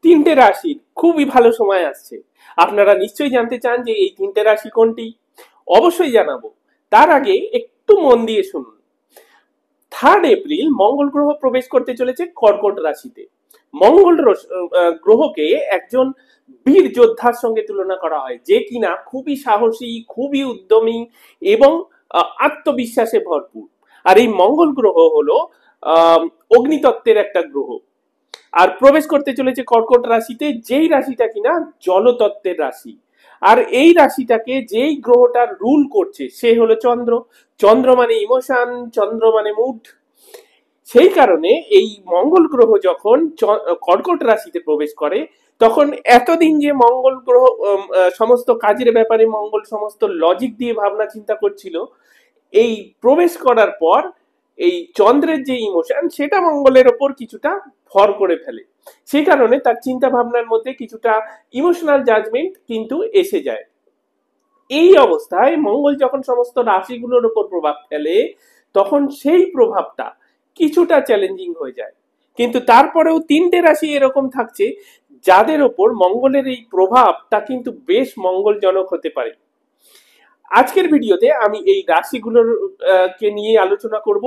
তিনটে রাশির খুবই ভালো সময় আসছে। আপনারা নিশ্চয়ই জানতে চান যে এই তিনটে রাশি কোনটি। অবশ্যই জানাবো। তার আগে একটু মন দিয়ে শুনুন। 3 এপ্রিল মঙ্গল গ্রহ প্রবেশ করতে চলেছে কর্কট রাশিতে। গ্রহকে একজন বীর যোদ্ধার সঙ্গে তুলনা করা হয়, যে কিনা খুবই সাহসী, খুবই উদ্যমী এবং আত্মবিশ্বাসে ভরপুর। আর এই মঙ্গল গ্রহ হলো অগ্নিতত্ত্বের একটা গ্রহ। আর প্রবেশ করতে চলেছে কর্কট রাশিতে, যেই রাশিটা কিনা জলতত্ত্বের রাশি। আর এই রাশিটাকে যেই গ্রহটার রুল করছে সে হলো চন্দ্র। চন্দ্র মানে ইমোশন, চন্দ্র মানে মুড। সেই কারণে এই মঙ্গল গ্রহ যখন কর্কট রাশিতে প্রবেশ করে, তখন এতদিন যে মঙ্গল গ্রহ সমস্ত কাজের ব্যাপারে মঙ্গল সমস্ত লজিক দিয়ে ভাবনা চিন্তা করছিল, এই প্রবেশ করার পর এই চন্দ্রের যে ইমোশন সেটা মঙ্গলের ওপর কিছুটা ভর করে ফেলে। সেই কারণে তার চিন্তা ভাবনার মধ্যে কিছুটা ইমোশনাল জাজমেন্ট কিন্তু এসে যায়। এই অবস্থায় মঙ্গল যখন সমস্ত রাশিগুলোর উপর প্রভাব ফেলে, তখন সেই প্রভাবটা কিছুটা চ্যালেঞ্জিং হয়ে যায়। কিন্তু তারপরেও তিনটে রাশি এরকম থাকছে যাদের ওপর মঙ্গলের এই প্রভাবটা কিন্তু বেশ মঙ্গলজনক হতে পারে। আজকের ভিডিওতে আমি এই রাশিগুলোর কে নিয়ে আলোচনা করব,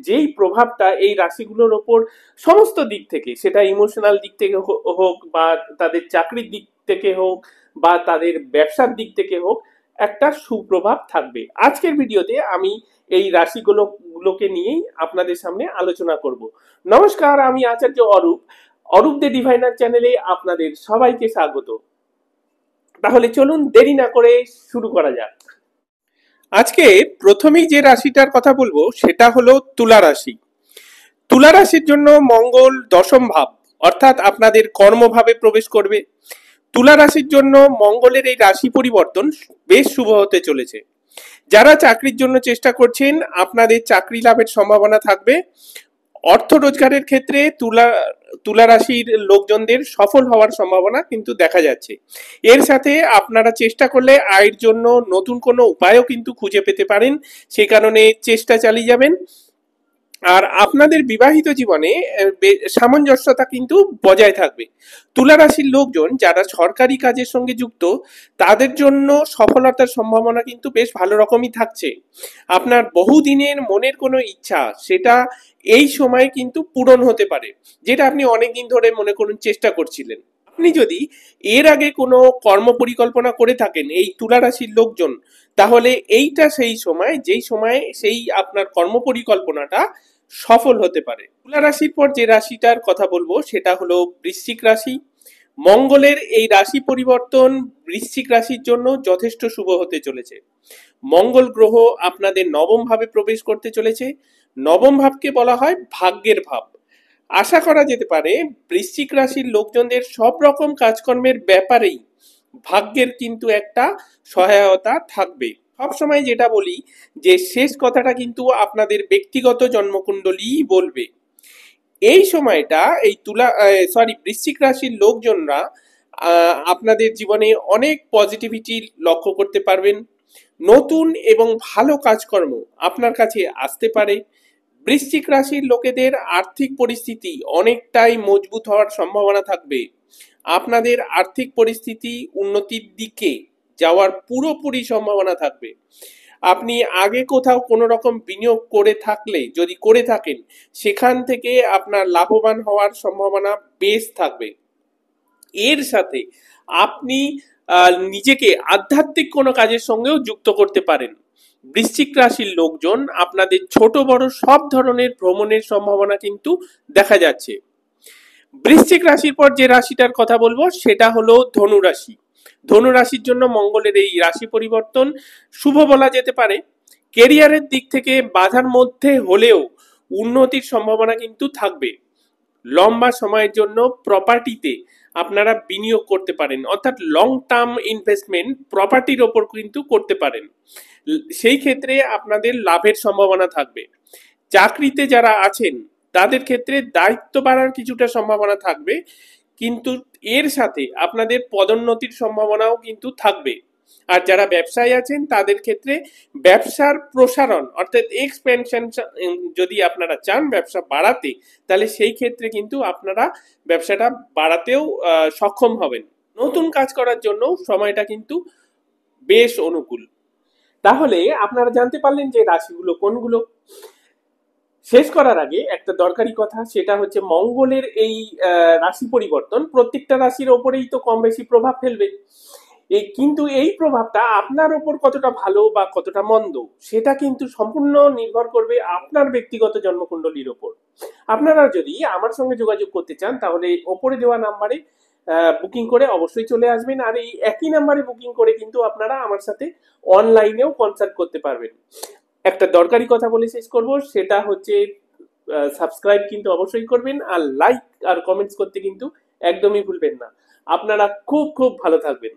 যেই প্রভাবটা এই রাশিগুলোর ওপর সমস্ত দিক থেকে, সেটা ইমোশনাল দিক থেকে হোক বা তাদের চাকরির দিক থেকে হোক বা তাদের ব্যবসার দিক থেকে হোক, একটা সুপ্রভাব থাকবে। আজকের ভিডিওতে আমি এই রাশিগুলোকে নিয়েই আপনাদের সামনে আলোচনা করব। নমস্কার, আমি আচার্য অরূপ। অরূপ দ্য ডিভাইনার চ্যানেলে আপনাদের সবাইকে স্বাগত। তাহলে চলুন দেরি না করে শুরু করা যাক। আজকে প্রথমেই যে রাশিটার কথা বলবো সেটা হলো তুলা রাশি। তুলা রাশির জন্য মঙ্গল দশম ভাব, অর্থাৎ আপনাদের কর্মভাবে প্রবেশ করবে। তুলা রাশির জন্য মঙ্গলের এই রাশি পরিবর্তন বেশ শুভ হতে চলেছে। যারা চাকরির জন্য চেষ্টা করছেন, আপনাদের চাকরি লাভের সম্ভাবনা থাকবে। অর্থ রোজগারের ক্ষেত্রে তুলা রাশির লোকজনদের সফল হওয়ার সম্ভাবনা কিন্তু দেখা যাচ্ছে। এর সাথে আপনারা চেষ্টা করলে আয়ের জন্য নতুন কোনো উপায়ও কিন্তু খুঁজে পেতে পারেন, সে কারণে চেষ্টা চালিয়ে যাবেন। আর আপনাদের বিবাহিত জীবনে সামঞ্জস্যতা কিন্তু বজায় থাকবে। তুলা রাশির লোকজন যারা সরকারি কাজের সঙ্গে যুক্ত, তাদের জন্য সফলতার সম্ভাবনা কিন্তু বেশ ভালো রকমই থাকছে। আপনার বহুদিনের মনের কোনো ইচ্ছা, সেটা এই সময় কিন্তু পূরণ হতে পারে, যেটা আপনি অনেকদিন ধরে মনে করুন চেষ্টা করছিলেন। আপনি যদি এর আগে কোনো কর্ম পরিকল্পনা করে থাকেন এই তুলা রাশির লোকজন, তাহলে এইটা সেই সময় যেই সময় সেই আপনার কর্ম পরিকল্পনাটা সফল হতে পারে। তুলা রাশির পর যে রাশিটার কথা বলবো সেটা হলো বৃশ্চিক রাশি। মঙ্গলের এই রাশি পরিবর্তন বৃশ্চিক রাশির জন্য যথেষ্ট শুভ হতে চলেছে। মঙ্গল গ্রহ আপনাদের নবম ভাবে প্রবেশ করতে চলেছে। নবম ভাবকে বলা হয় ভাগ্যের ভাব। আশা করা যেতে পারে বৃশ্চিক রাশির লোকজনদের সব রকম কাজকর্মের ব্যাপারেই ভাগ্যের কিন্তু একটা সহায়তা থাকবে। সবসময় যেটা বলি যে শেষ কথাটা কিন্তু আপনাদের ব্যক্তিগত জন্মকুণ্ডলী বলবে। এই সময়টা এই বৃশ্চিক রাশির লোকজনরা আপনাদের জীবনে অনেক পজিটিভিটি লক্ষ্য করতে পারবেন। নতুন এবং ভালো কাজকর্ম আপনার কাছে আসতে পারে। বৃশ্চিক রাশির লোকেদের আর্থিক পরিস্থিতি অনেকটাই মজবুত হওয়ার সম্ভাবনা থাকবে। আপনাদের আর্থিক পরিস্থিতি উন্নতির দিকে যাওয়ার পুরোপুরি সম্ভাবনা থাকবে। আপনি আগে কোথাও কোনো রকম বিনিয়োগ করে থাকলে, যদি করে থাকেন, সেখান থেকে আপনার লাভবান হওয়ার সম্ভাবনা বেশ থাকবে। এর সাথে আপনি নিজেকে আধ্যাত্মিক কোনো কাজের সঙ্গেও যুক্ত করতে পারেন। বৃশ্চিক রাশির লোকজন আপনাদের ছোট বড় সব ধরনের ভ্রমণের সম্ভাবনা কিন্তু দেখা যাচ্ছে। বৃশ্চিক রাশির পর যে রাশিটার কথা বলবো সেটা হলো ধনু রাশি। ধনু রাশির জন্য মঙ্গলের এই রাশি পরিবর্তন শুভ বলা যেতে পারে। কেরিয়ারের দিক থেকে বাধার মধ্যে হলেও উন্নতির সম্ভাবনা কিন্তু থাকবে। লম্বা সময়ের জন্য প্রপার্টিতে আপনারা বিনিয়োগ করতে পারেন, অর্থাৎ লং টার্ম ইনভেস্টমেন্ট প্রপার্টির ওপর কিন্তু করতে পারেন। সেই ক্ষেত্রে আপনাদের লাভের সম্ভাবনা থাকবে। চাকরিতে যারা আছেন তাদের ক্ষেত্রে দায়িত্ব বাড়ার কিছুটা সম্ভাবনা থাকবে, কিন্তু এর সাথে আপনাদের পদোন্নতির সম্ভাবনাও কিন্তু থাকবে। আর যারা ব্যবসায়ী আছেন তাদের ক্ষেত্রে ব্যবসার প্রসারণ অর্থাৎ এক্সপেনশন যদি আপনারা চান ব্যবসা বাড়াতে, তাহলে সেই ক্ষেত্রে কিন্তু আপনারা ব্যবসাটা বাড়াতেও সক্ষম হবেন। নতুন কাজ করার জন্য সময়টা কিন্তু বেশ অনুকূল। তাহলে আপনারা জানতে পারলেন যে রাশিগুলো কোনগুলো। শেষ করার আগে একটা দরকারি কথা, সেটা হচ্ছে মঙ্গলের এই রাশি পরিবর্তন প্রত্যেকটা রাশির ওপরেই তো কম বেশি প্রভাব ফেলবে। কিন্তু এই প্রভাবটা আপনার ওপর কতটা ভালো বা কতটা মন্দ সেটা কিন্তু সম্পূর্ণ নির্ভর করবে আপনার ব্যক্তিগত জন্মকুণ্ডলীর ওপর। আপনারা যদি আমার সঙ্গে যোগাযোগ করতে চান তাহলে ওপরে দেওয়া নাম্বারে বুকিং করে অবশ্যই চলে আসবেন। আর এই একই নাম্বারে বুকিং করে কিন্তু আপনারা আমার সাথে অনলাইনেও কনসাল্ট করতে পারবেন। একটা দরকারি কথা বলে শেষ করব, সেটা হচ্ছে সাবস্ক্রাইব কিন্তু অবশ্যই করবেন, আর লাইক আর কমেন্টস করতে কিন্তু একদমই ভুলবেন না। আপনারা খুব খুব ভালো থাকবেন।